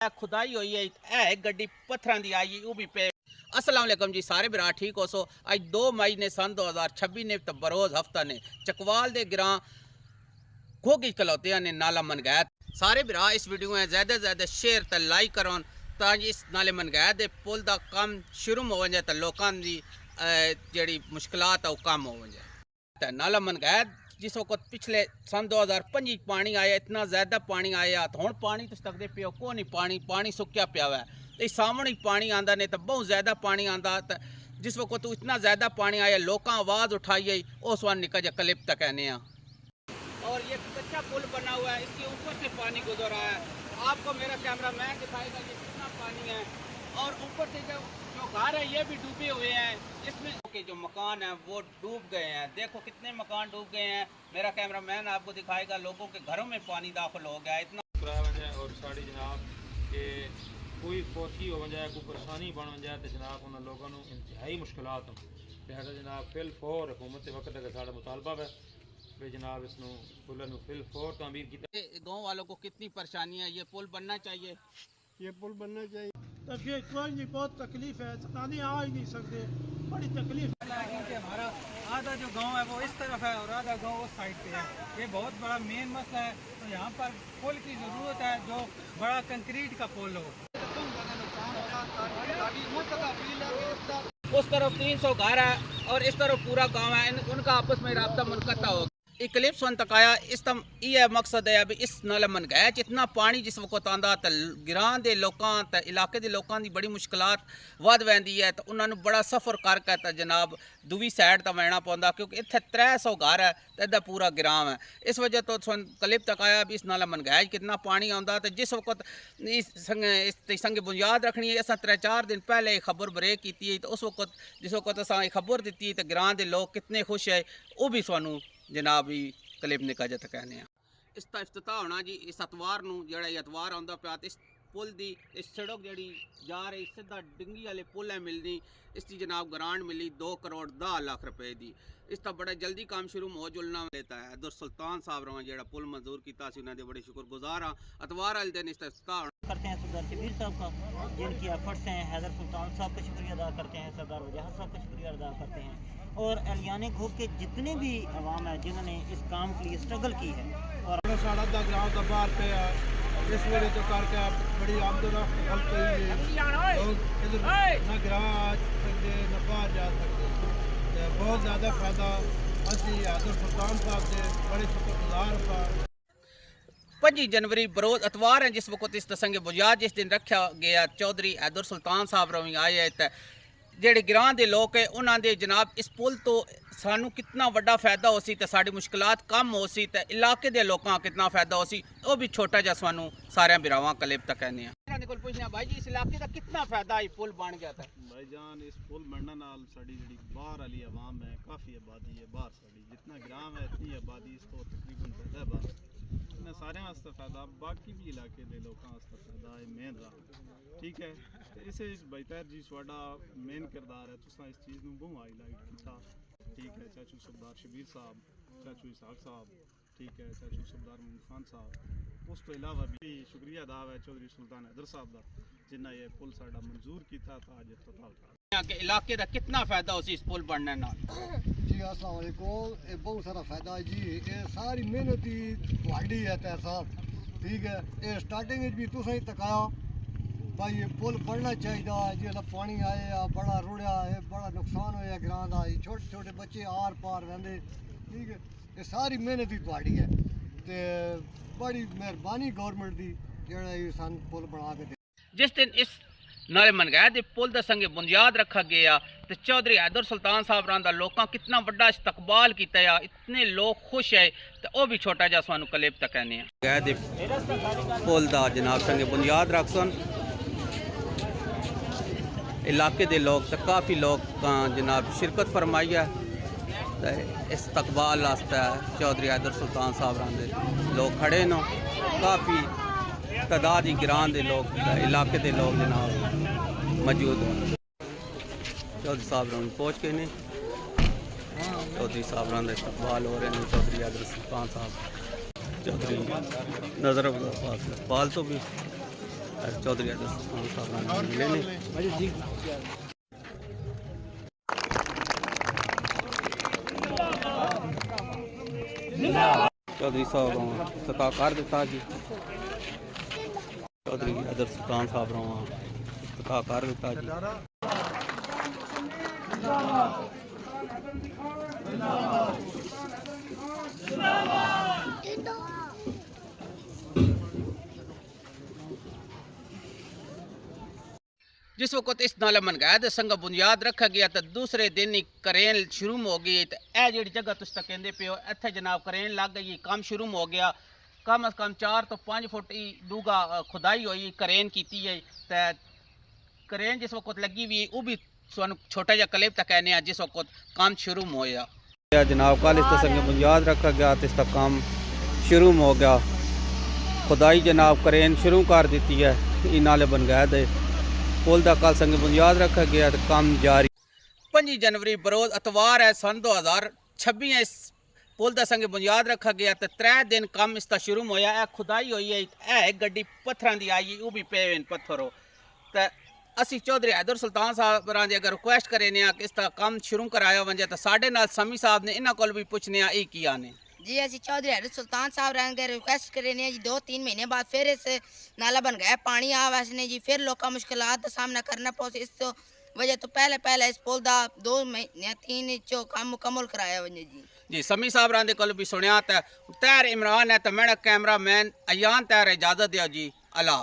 खुदाई हुई है गड्डी पत्थर की आई वो भी पे। अस्सलाम वालेकुम जी सारे बिरा ठीक हो सो। अज 2 मई ने सन 2026 ने बरोज हफ्ता ने चकवाल दे गिरां घोगी कलौतिया ने नाला मनगैत सारे बिरा इस वीडियो में ज़्यादा से ज़्यादा शेयर तो लाइक करो ताकि इस नाले मनगैत दे पुल का कम शुरू हो जाए तो लोगों की जी मुश्किलात है वो कम हो जाए। नाला मनगैत जिस वक्त पिछले सन 2025 पानी आया इतना ज़्यादा पानी आया तो हूँ पानी तो सकते पियो को नहीं पानी सुक्या पिया हुआ है। सामने पानी आता नहीं तो बहुत ज़्यादा पानी आता तो जिस वक्त इतना ज़्यादा पानी आया लोग आवाज़ उठाई उस वाल निका जा क्लिप तक कहने। और ये कच्चा पुल बना हुआ है, इसके ऊपर से पानी गुजर रहा है। आपको मेरा कैमरा मैन दिखाएगा कि कितना पानी है। और ऊपर से जो घर है ये भी डूबे हुए हैं, इसमें के जो मकान है वो डूब गए हैं। देखो कितने मकान डूब गए हैं। मेरा कैमरा मैन आपको दिखाएगा लोगों के घरों में पानी दाखिल हो गया इतना। और साड़ी जनाब के कोई फौती हो जाए कोई परेशानी बन जाए तो जनाब उन्होंने लोगों को इंतहाई मुश्किलात हो लिहाजा जनाब फिल फोर हुकूमत के वक्त अगर साड़ा मुतालबा है भाई जनाब इस पुल फिल फोर तमीर की। गाँव वालों को कितनी परेशानी है, ये पुल बनना चाहिए, ये पुल बनना चाहिए। तकलीफ बहुत तकलीफ है, चलाने आ ही नहीं सकते, बड़ी तकलीफ है क्योंकि हमारा आधा जो गांव है वो इस तरफ है और आधा गांव उस साइड पे है। ये बहुत बड़ा मेन मसला है। तो यहाँ पर पुल की ज़रूरत है जो बड़ा कंक्रीट का पुल हो। उस तरफ 300 घर है और इस तरफ पूरा गांव है, उनका आपस में राब्ता मुनक़ता हो। इक्लिप्स वन तक आया इस तम ये मकसद है अभी इस नाले मन गया जितना पानी जिस वक्त आता तो गिरां के लोगों तो इलाके के लोगों की बड़ी मुश्किलात वध वैंदी है। तो उन्होंने बड़ा सफ़र करके तो जनाब दूवी साइड तक वहना पौंदा क्योंकि इतने 300 घर है तो इदा पूरा गिरां है। इस वजह तो क्लिप तक आया भी इस नाला मन गया कितना पानी आता। तो जिस वक्त इस संग बुनियाद रखनी है अस 3-4 दिन पहले खबर ब्रेक की तो उस वक्त जिस वक्त अस खबर दी तो गिरां के लोग कितने खुश है वो भी सूँ जनाब भी क्लिप निका जा कहने। इसका इफ्तिताह होना जी इस अतवार जड़ा अतवार आता पाया इस पुल की इस सड़क जी जा रही सीधा डिंगी वाले पुल है मिलनी इसकी जनाब ग्रांट मिली 2 करोड़ 10 लाख रुपए की। इसका बड़ा जल्दी काम शुरू हो जुलना लेता है। अब्दुल सुल्तान साहब रहा जो पुल मंजूर किया उन्होंने बड़े शुक्रगुजार हाँ। अतवार वाले दिन इसका इफ्तिताह करते हैं सरदार शबीर साहब का जिनकी एफर्ट्स हैं। हैदर सुल्तान साहब का शुक्रिया अदा करते हैं, सरदार वजाहत साहब का शुक्रिया अदा करते हैं और अलियाने घोग के जितने भी अवाम है जिन्होंने इस काम के लिए स्ट्रगल की है। और साढ़ा दा ग्राम का बाहर पे इस वजह तो करके बड़ी आमदोरफ्त लोग इधर ना ग्रां आ सकते न बाहर जा सकते। बहुत ज़्यादा फ़ायदा असी हैदर सुल्तान साहब से बड़े शुक्रगुजार था। 25 जनवरी बरोज अतवार है जिस वक्त इस तसंग बुनियाद जिस दिन रखा गया चौधरी हैदर सुल्तान साहब रवी आए तो जेडे गिरां के लोग है उन्होंने जनाब इस पुल तो सानू कितना वड्डा फायदा हो सी तो साड़ी मुश्किलात कम हो सी तो इलाके के लोगों कितना फायदा हो सी वो भी छोटा जा सानू सारे बिरावां क्लिप तक कहने। भाई जी इस इलाके का कितना फायदा है पुल बन गया था? भाई जान इस पुल बनने नाल साड़ी जी बाहर वाली आवाम है काफ़ी आबादी है बाहर साड़ी जितना ग्राम है इतनी आबादी इसको तकरीबन फायदा बाहर इन्हें सारे वास्ते फायदा बाकी भी इलाके के लोगों वास्ते फायदा है मेन रहा। ठीक है तो इसे बेहतर जी साड़ा मेन किरदार है तुसा इस चीज़ में बहुत हाईलाइट किया। ठीक है चाचू सरदार शबीर साहब चाचू इसहाक साहब ठीक है चाचू सरदार महमूद खान साहब उस तो इलावा भी शुक्रिया अदा है चौधरी सुल्तान हैदर साहब का जिन्हें यह पुल साड़ा मंजूर किया था अज इफ्तिताह इलाके का कितना फायदा हो सी इस पुल बनने जी। अस्सलाम वालेकुम। ये बहुत सारा फायदा है जी। ये सारी मेहनत ही तुहाड़ी है तैर साहब। ठीक है ये स्टार्टिंग भी तुसा ही तकाया भाई ये पुल बनना चाहिए जो पानी आया बड़ा रुड़िया है बड़ा नुकसान होया ग्रां का छोटे छोटे बच्चे आर पार रहते। ठीक है ये सारी मेहनत ही तुहाड़ी है तो बड़ी मेहरबानी गौरमेंट की जेड़ा सन पुल बना के। जिस दिन इस नाले मन गया तो पुल का संगे बुनियाद रखा गया तो चौधरी हैदर सुल्तान साहब रहा लोगों कितना वड्डा इस्तकबाल किया इतने लोग खुश है तो वह भी छोटा जा सानू क्लिप तक कहने। पुल का जनाब संगे बुनियाद रख सन इलाके के लोग तो काफ़ी लोग जनाब शिरकत फरमाई है तो इस्तकबाल वास्ते चौधरी हैदर सुल्तान साहब रहा लोग खड़े न काफ़ी तादाद ही गिरां के लोग इलाके के लोग जनाब मौजूद हैं। चौधरी साहब रहा पहुँच के नहीं चौधरी साहब रहा इस्तकबाल हो रहे हैं। चौधरी हैदर सुल्तान साहब चौधरी नजर पाल तो भी चौधरी हैदर सुल्तान साहब मिले ने चौधरी साहब इफ्तिताह कर दिता जी चौधरी हैदर सुल्तान साहब इफ्तिताह कर दिता जी जिस वक्त इस नाला मनगाद संग बुनियाद रखा गया तो दूसरे दिन ही करेन शुरू हो गई तो यह जी जगह तुम तक कहते पे हो इतने जनाब करेन लग गई काम शुरू हो गया कम अज कम 4 तो 5 फुट ही डूंगा खुदाई हुई करेन की है तो करेन जिस वक्त लगी हुई वो भी छोटा जहा कलेब तक कहने जिस वक्त काम शुरू होया जनाब कल इस संग बुनियाद रखा गया तो इसका काम शुरू हो गया खुदाई जनाब करेन शुरू कर दी है इन नाले बनगाद पुल का कल संग बुनियाद रखा गया तो काम जारी 5 जनवरी बरोज अतवार है सन 2026 इस पुल का संग बुनियाद रखा गया तो 3 दिन काम इसका शुरू होया है खुदाई हुई है गड्डी पत्थर की आई वो भी पे पत्थर तो असी चौधरी हैदर सुल्तान साहब की अगर रिक्वेस्ट करें कि इसका काम शुरू कराया वजे तो साढ़े नाल समी साहब ने इन्हों को भी पूछने ये किया ने जी असी चौधरी हैदर सुल्तान साहब रहेंगे रिक्वेस्ट करें जी 2-3 महीने बाद फिर इस नाला बन गया पानी आ वैसे जी फिर लोग मुश्किलात का सामना करना पौ इस तो वजह तो पहले इस पुल का 2 महीने 3 चो काम मुकम्मल कराया वजे जी समी साहब रांदे को भी सुनिया तो तैर इमरान है तो मेरा कैमरा मैन अयान तैर इजाजत दिया जी अल्लाह।